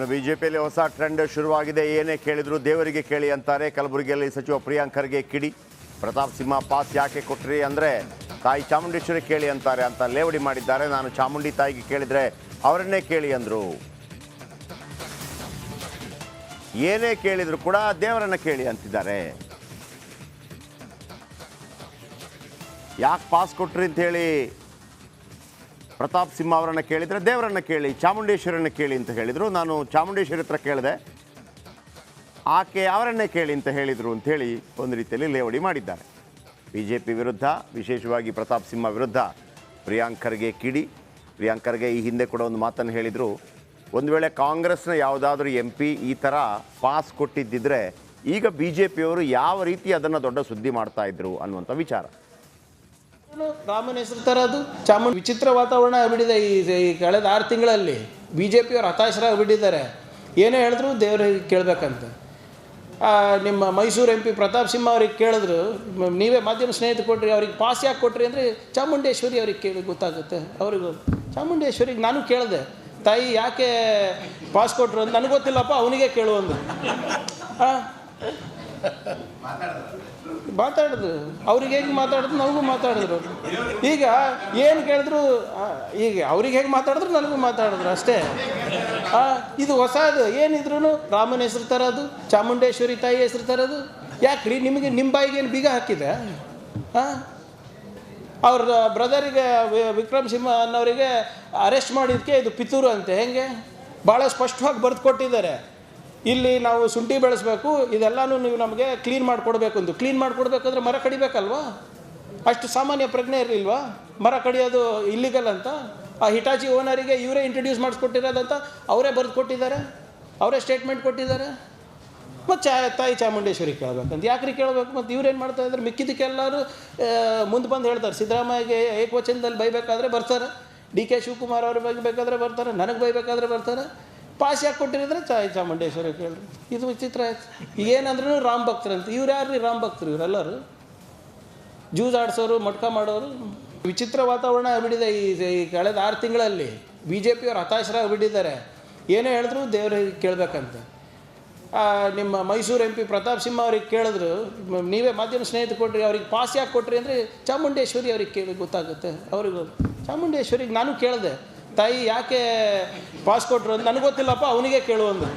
ಬಿಜೆಪಿಯಲ್ಲಿ ಹೊಸ ಟ್ರೆಂಡ್ ಶುರುವಾಗಿದೆ. ಏನೇ ಕೇಳಿದ್ರು ದೇವರಿಗೆ ಕೇಳಿ ಅಂತಾರೆ. ಕಲಬುರಗಿಯಲ್ಲಿ ಸಚಿವ ಪ್ರಿಯಾಂಕ್ ಖರ್ಗೆ ಕಿಡಿ. ಪ್ರತಾಪ್ ಸಿಂಹ ಪಾಸ್ ಯಾಕೆ ಕೊಟ್ರಿ ಅಂದರೆ ತಾಯಿ ಚಾಮುಂಡೇಶ್ವರಿ ಕೇಳಿ ಅಂತಾರೆ ಅಂತ ಲೇವಡಿ ಮಾಡಿದ್ದಾರೆ. ನಾನು ಚಾಮುಂಡಿ ತಾಯಿಗೆ ಕೇಳಿದರೆ ಅವರನ್ನೇ ಕೇಳಿ ಅಂದರು. ಏನೇ ಕೇಳಿದ್ರು ಕೂಡ ದೇವರನ್ನ ಕೇಳಿ ಅಂತಿದ್ದಾರೆ. ಯಾಕೆ ಪಾಸ್ ಕೊಟ್ರಿ ಅಂತ ಹೇಳಿ ಪ್ರತಾಪ್ ಸಿಂಹ ಅವರನ್ನು ಕೇಳಿದರೆ ದೇವರನ್ನ ಕೇಳಿ, ಚಾಮುಂಡೇಶ್ವರನ್ನ ಕೇಳಿ ಅಂತ ಹೇಳಿದರು. ನಾನು ಚಾಮುಂಡೇಶ್ವರಿ ಹತ್ರ ಕೇಳಿದೆ, ಆಕೆ ಅವರನ್ನೇ ಕೇಳಿ ಅಂತ ಹೇಳಿದರು ಅಂಥೇಳಿ ಒಂದು ರೀತಿಯಲ್ಲಿ ಲೇವಡಿ ಮಾಡಿದ್ದಾರೆ. ಬಿಜೆಪಿ ವಿರುದ್ಧ, ವಿಶೇಷವಾಗಿ ಪ್ರತಾಪ್ ಸಿಂಹ ವಿರುದ್ಧ ಪ್ರಿಯಾಂಕ್ ಖರ್ಗೆ ಕಿಡಿ. ಪ್ರಿಯಾಂಕ್ ಖರ್ಗೆ ಈ ಹಿಂದೆ ಕೂಡ ಒಂದು ಮಾತನ್ನು ಹೇಳಿದರು, ಒಂದು ವೇಳೆ ಕಾಂಗ್ರೆಸ್ನ ಯಾವುದಾದ್ರೂ MP ಈ ಥರ ಪಾಸ್ ಕೊಟ್ಟಿದ್ದಿದ್ರೆ ಈಗ BJPಯವರು ಯಾವ ರೀತಿ ಅದನ್ನು ದೊಡ್ಡ ಸುದ್ದಿ ಮಾಡ್ತಾ ಇದ್ರು ಅನ್ನುವಂಥ ವಿಚಾರ. ರಾಮನ ಹೆಸರು ತರೋದು ಚಾಮುಂಡಿ ವಿಚಿತ್ರ ವಾತಾವರಣ ಆಗ್ಬಿಟ್ಟಿದೆ. ಈ ಕಳೆದ 6 ತಿಂಗಳಲ್ಲಿ BJPಯವರು ಹತಾಶರಾಗ್ಬಿಟ್ಟಿದ್ದಾರೆ. ಏನೇ ಹೇಳಿದ್ರು ದೇವ್ರಿಗೆ ಕೇಳಬೇಕಂತ. ನಿಮ್ಮ ಮೈಸೂರು MP ಪ್ರತಾಪ್ ಸಿಂಹ ಅವ್ರಿಗೆ ಕೇಳಿದ್ರು, ನೀವೇ ಮಾಧ್ಯಮ ಸ್ನೇಹಿತರು ಕೊಟ್ರಿ, ಅವ್ರಿಗೆ ಪಾಸ್ ಯಾಕೆ ಕೊಟ್ರಿ ಅಂದರೆ ಚಾಮುಂಡೇಶ್ವರಿ ಅವ್ರಿಗೆ ಕೇಳಿ ಗೊತ್ತಾಗುತ್ತೆ. ಅವ್ರಿಗೂ ಚಾಮುಂಡೇಶ್ವರಿಗೆ ನಾನು ಕೇಳಿದೆ, ತಾಯಿ ಯಾಕೆ ಪಾಸ್ ಕೊಟ್ಟರು ಅಂತ. ನನಗೆ ಗೊತ್ತಿಲ್ಲಪ್ಪ, ಅವನಿಗೆ ಕೇಳು ಅಂದು. ಮಾತಾಡಿದ್ರು, ಅವ್ರಿಗೆ ಹೇಗೆ ಮಾತಾಡಿದ್ರು ನನಗೂ ಮಾತಾಡಿದ್ರು. ಈಗ ಏನು ಕೇಳಿದ್ರು, ಈಗ ಅವ್ರಿಗೆ ಹೇಗೆ ಮಾತಾಡಿದ್ರು ನನಗೂ ಮಾತಾಡಿದ್ರು ಅಷ್ಟೇ. ಇದು ಹೊಸದು. ಏನಿದ್ರು ರಾಮನ ಹೆಸರು ತರೋದು, ಚಾಮುಂಡೇಶ್ವರಿ ತಾಯಿ ಹೆಸರು ತರೋದು ಯಾಕ್ರಿ? ನಿಮಗೆ ನಿಮ್ಮ ಬಾಯಿಗೆ ಏನು ಬೀಗ ಹಾಕಿದೆ? ಅವ್ರ ಬ್ರದರಿಗೆ ವಿಕ್ರಮ್ ಸಿಂಹ ಅನ್ನೋರಿಗೆ ಅರೆಸ್ಟ್ ಮಾಡಿದ್ದಕ್ಕೆ ಇದು ಪಿತೂರು ಅಂತೆ. ಹೆಂಗೆ? ಭಾಳ ಸ್ಪಷ್ಟವಾಗಿ ಬರೆದು ಕೊಟ್ಟಿದ್ದಾರೆ. ಇಲ್ಲಿ ನಾವು ಶುಂಠಿ ಬೆಳೆಸಬೇಕು, ಇದೆಲ್ಲನೂ ನೀವು ನಮಗೆ ಕ್ಲೀನ್ ಮಾಡಿಕೊಡ್ಬೇಕು ಅಂತ. ಕ್ಲೀನ್ ಮಾಡಿಕೊಡ್ಬೇಕಂದ್ರೆ ಮರ ಕಡಿಬೇಕಲ್ವಾ? ಅಷ್ಟು ಸಾಮಾನ್ಯ ಪ್ರಜ್ಞೆ ಇರಲಿಲ್ವಾ? ಮರ ಕಡಿಯೋದು ಇಲ್ಲಿಗಲ್ ಅಂತ. ಆ ಹಿಟಾಚಿ ಓನರಿಗೆ ಇವರೇ ಇಂಟ್ರಡ್ಯೂಸ್ ಮಾಡಿಸ್ಕೊಟ್ಟಿರೋದಂತ ಅವರೇ ಬರೆದು ಕೊಟ್ಟಿದ್ದಾರೆ, ಅವರೇ ಸ್ಟೇಟ್ಮೆಂಟ್ ಕೊಟ್ಟಿದ್ದಾರೆ. ಮತ್ತು ತಾಯಿ ಚಾಮುಂಡೇಶ್ವರಿ ಕೇಳಬೇಕಂತ. ಯಾಕ್ರಿ ಕೇಳಬೇಕು? ಮತ್ತು ಇವ್ರೇನು ಮಾಡ್ತಾ ಇದ್ದಾರೆ? ಮಿಕ್ಕಿದ್ದಕ್ಕೆಲ್ಲರೂ ಮುಂದೆ ಬಂದು ಹೇಳ್ತಾರೆ. ಸಿದ್ದರಾಮಯ್ಯಗೆ ಏಕವಚನದಲ್ಲಿ ಬೈಬೇಕಾದ್ರೆ ಬರ್ತಾರೆ, DK ಶಿವಕುಮಾರ್ ಅವ್ರ ಬೈಬೇಕಾದ್ರೆ ಬರ್ತಾರೆ, ನನಗೆ ಬೈಬೇಕಾದ್ರೆ ಬರ್ತಾರೆ. ಪಾಸ್ ಯಾಕೆ ಕೊಟ್ಟಿರಿದ್ರೆ ತಾಯಿ ಚಾಮುಂಡೇಶ್ವರಿ ಕೇಳ್ರಿ. ಇದು ವಿಚಿತ್ರ ಆಯ್ತು. ಏನಂದ್ರೂ ರಾಮ್ ಭಕ್ತರಂತ. ಇವ್ರು ಯಾರು ರೀ ರಾಮ್ ಭಕ್ತರು? ಇವರೆಲ್ಲರೂ ಜೂಜ್ ಆಡಿಸೋರು, ಮಟ್ಕ ಮಾಡೋರು. ವಿಚಿತ್ರ ವಾತಾವರಣ ಆಗ್ಬಿಟ್ಟಿದೆ. ಈ ಕಳೆದ 6 ತಿಂಗಳಲ್ಲಿ BJPಯವರು ಹತಾಶರಾಗ್ಬಿಟ್ಟಿದ್ದಾರೆ. ಏನೇ ಹೇಳಿದ್ರು ದೇವರಿಗೆ ಕೇಳಬೇಕಂತ. ನಿಮ್ಮ ಮೈಸೂರು MP ಪ್ರತಾಪ್ ಸಿಂಹ ಅವ್ರಿಗೆ ಕೇಳಿದ್ರು, ನೀವೇ ಮಾಧ್ಯಮ ಸ್ನೇಹಿತರು ಕೊಟ್ರಿ, ಅವ್ರಿಗೆ ಪಾಸ್ ಯಾಕೆ ಕೊಟ್ರಿ ಅಂದರೆ ಚಾಮುಂಡೇಶ್ವರಿ ಅವ್ರಿಗೆ ಕೇಳಿ ಗೊತ್ತಾಗುತ್ತೆ. ಅವ್ರಿಗೂ ಚಾಮುಂಡೇಶ್ವರಿಗೆ ನಾನು ಕೇಳಿದೆ, ತಾಯಿ ಯಾಕೆ ಪಾಸ್ ಕೊಟ್ಟರು ಅಂತ. ನನಗೆ ಗೊತ್ತಿಲ್ಲಪ್ಪ, ಅವನಿಗೆ ಕೇಳು ಅಂದು.